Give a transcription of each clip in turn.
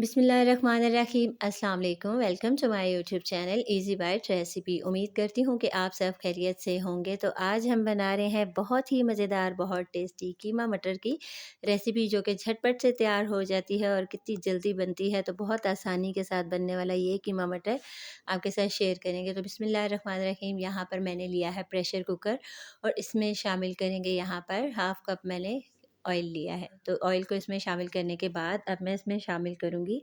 बिस्मिल्लाहिर्रहमानिर्रहीम अस्सलाम वालेकुम। Welcome to my YouTube channel easy bite recipe. उम्मीद करती हूँ कि आप सब खैरियत से होंगे। तो आज हम बना रहे हैं बहुत ही मज़ेदार, बहुत टेस्टी कीमा मटर की रेसिपी, जो कि झटपट से तैयार हो जाती है और कितनी जल्दी बनती है। तो बहुत आसानी के साथ बनने वाला ये कीमा मटर आपके साथ शेयर करेंगे। तो बिस्मिल्लाहिर्रहमानिर्रहीम। यहाँ पर मैंने लिया है प्रेशर कुकर और इसमें शामिल करेंगे यहाँ पर हाफ़ कप मैंने ऑयल लिया है। तो ऑयल को इसमें शामिल करने के बाद अब मैं इसमें शामिल करूँगी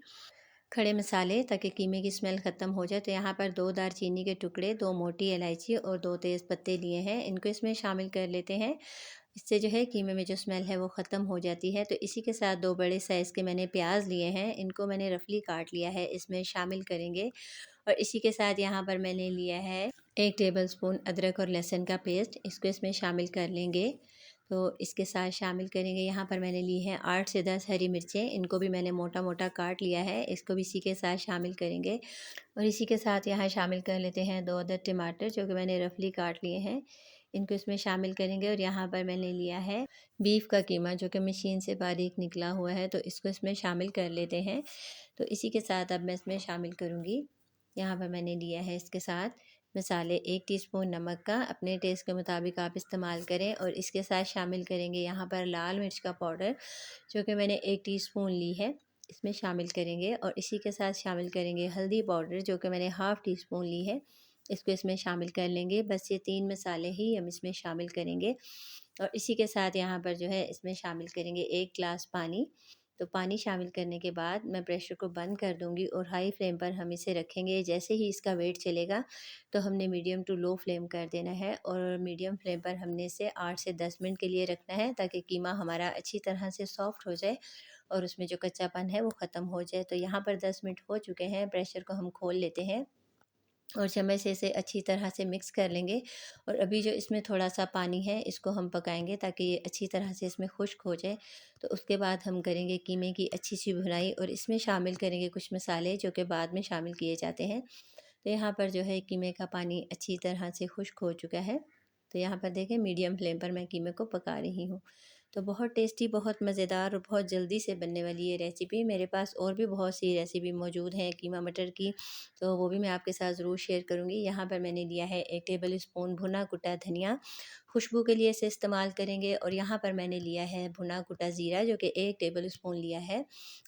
खड़े मसाले, ताकि कीमे की स्मेल ख़त्म हो जाए। तो यहाँ पर 2 दालचीनी के टुकड़े, 2 मोटी इलायची और 2 तेज़ पत्ते लिए हैं। इनको इसमें शामिल कर लेते हैं। इससे जो है कीमे में जो स्मेल है वो ख़त्म हो जाती है। तो इसी के साथ 2 बड़े साइज़ के मैंने प्याज लिए हैं, इनको मैंने रफली काट लिया है, इसमें शामिल करेंगे। और इसी के साथ यहाँ पर मैंने लिया है 1 टेबलस्पून अदरक और लहसुन का पेस्ट, इसको इसमें शामिल कर लेंगे। तो इसके साथ शामिल करेंगे, यहाँ पर मैंने ली है 8 से 10 हरी मिर्चें, इनको भी मैंने मोटा मोटा काट लिया है, इसको भी इसी के साथ शामिल करेंगे। और इसी के साथ यहाँ शामिल कर लेते हैं 2 अदद टमाटर, जो कि मैंने रफली काट लिए हैं, इनको इसमें शामिल करेंगे। और यहाँ पर मैंने लिया है बीफ का कीमा, जो कि मशीन से बारीक निकला हुआ है, तो इसको इसमें शामिल कर लेते हैं। तो इसी के साथ अब मैं इसमें शामिल करूँगी, यहाँ पर मैंने लिया है इसके साथ मसाले, 1 टीस्पून नमक का, अपने टेस्ट के मुताबिक आप इस्तेमाल करें। और इसके साथ शामिल करेंगे यहाँ पर लाल मिर्च का पाउडर, जो कि मैंने 1 टीस्पून ली है, इसमें शामिल करेंगे। और इसी के साथ शामिल करेंगे हल्दी पाउडर, जो कि मैंने हाफ़ टी स्पून ली है, इसको इसमें शामिल कर लेंगे। बस ये 3 मसाले ही हम इसमें शामिल करेंगे। और इसी के साथ यहाँ पर जो है इसमें शामिल करेंगे 1 गिलास पानी। तो पानी शामिल करने के बाद मैं प्रेशर को बंद कर दूंगी और हाई फ्लेम पर हम इसे रखेंगे। जैसे ही इसका वेट चलेगा तो हमने मीडियम टू लो फ्लेम कर देना है, और मीडियम फ्लेम पर हमने इसे 8 से 10 मिनट के लिए रखना है, ताकि कीमा हमारा अच्छी तरह से सॉफ्ट हो जाए और उसमें जो कच्चापन है वो ख़त्म हो जाए। तो यहाँ पर 10 मिनट हो चुके हैं, प्रेशर को हम खोल लेते हैं और चम्मच से इसे अच्छी तरह से मिक्स कर लेंगे। और अभी जो इसमें थोड़ा सा पानी है, इसको हम पकाएंगे ताकि ये अच्छी तरह से इसमें खुश्क हो जाए। तो उसके बाद हम करेंगे कीमे की अच्छी सी भुनाई, और इसमें शामिल करेंगे कुछ मसाले जो कि बाद में शामिल किए जाते हैं। तो यहाँ पर जो है कीमे का पानी अच्छी तरह से खुश्क हो चुका है। तो यहाँ पर देखें, मीडियम फ्लेम पर मैं कीमे को पका रही हूँ। तो बहुत टेस्टी, बहुत मज़ेदार और बहुत जल्दी से बनने वाली ये रेसिपी। मेरे पास और भी बहुत सी रेसिपी मौजूद हैं कीमा मटर की, तो वो भी मैं आपके साथ ज़रूर शेयर करूँगी। यहाँ पर मैंने लिया है 1 टेबल स्पून भुना कुटा धनिया, खुशबू के लिए इसे इस्तेमाल करेंगे। और यहाँ पर मैंने लिया है भुना कुटा ज़ीरा, जो कि 1 टेबल स्पून लिया है।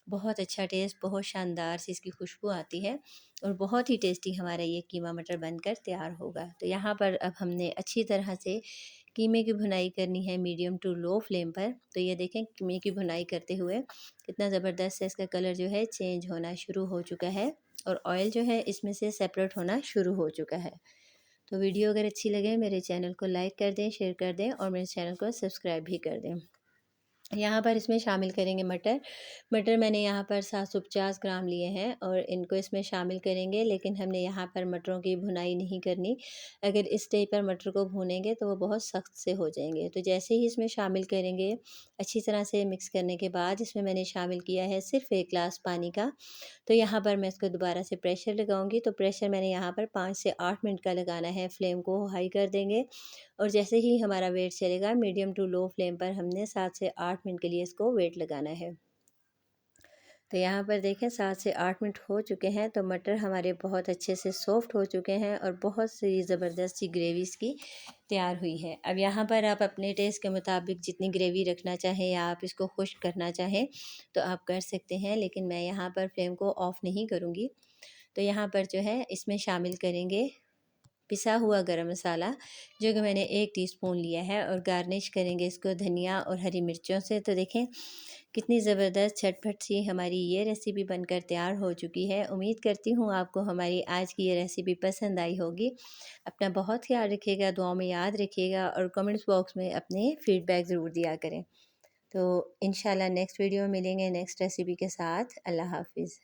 बहुत अच्छा टेस्ट, बहुत शानदार सी इसकी खुशबू आती है और बहुत ही टेस्टी हमारा ये कीमा मटर बनकर तैयार होगा। तो यहाँ पर अब हमने अच्छी तरह से कीमे की भुनाई करनी है मीडियम टू लो फ्लेम पर। तो ये देखें, कीमे की भुनाई करते हुए कितना ज़बरदस्त से इसका कलर जो है चेंज होना शुरू हो चुका है और ऑयल जो है इसमें से सेपरेट होना शुरू हो चुका है। तो वीडियो अगर अच्छी लगे, मेरे चैनल को लाइक कर दें, शेयर कर दें और मेरे चैनल को सब्सक्राइब भी कर दें। यहाँ पर इसमें शामिल करेंगे मटर। मटर मैंने यहाँ पर 750 ग्राम लिए हैं और इनको इसमें शामिल करेंगे, लेकिन हमने यहाँ पर मटरों की भुनाई नहीं करनी। अगर इस स्टेज पर मटर को भूनेंगे तो वो बहुत सख्त से हो जाएंगे। तो जैसे ही इसमें शामिल करेंगे, अच्छी तरह से मिक्स करने के बाद इसमें मैंने शामिल किया है सिर्फ 1 गिलास पानी का। तो यहाँ पर मैं इसको दोबारा से प्रेशर लगाऊंगी। तो प्रेशर मैंने यहाँ पर 5 से 8 मिनट का लगाना है। फ्लेम को हाई कर देंगे और जैसे ही हमारा वेट चलेगा, मीडियम टू लो फ्लेम पर हमने 7 से 8 मिनट के लिए इसको वेट लगाना है। तो यहाँ पर देखें, 7 से 8 मिनट हो चुके हैं। तो मटर हमारे बहुत अच्छे से सॉफ्ट हो चुके हैं और बहुत सी ज़बरदस्त सी ग्रेवी इसकी तैयार हुई है। अब यहाँ पर आप अपने टेस्ट के मुताबिक जितनी ग्रेवी रखना चाहें या आप इसको खुश्क करना चाहें तो आप कर सकते हैं, लेकिन मैं यहाँ पर फ्लेम को ऑफ़ नहीं करूँगी। तो यहाँ पर जो है इसमें शामिल करेंगे पिसा हुआ गरम मसाला, जो कि मैंने 1 टीस्पून लिया है, और गार्निश करेंगे इसको धनिया और हरी मिर्चों से। तो देखें, कितनी ज़बरदस्त झटपट सी हमारी ये रेसिपी बनकर तैयार हो चुकी है। उम्मीद करती हूँ आपको हमारी आज की ये रेसिपी पसंद आई होगी। अपना बहुत ख्याल रखिएगा, दुआओं में याद रखिएगा और कमेंट्स बॉक्स में अपने फीडबैक ज़रूर दिया करें। तो इंशाल्लाह नेक्स्ट वीडियो में मिलेंगे नेक्स्ट रेसिपी के साथ। अल्लाह हाफ़िज़।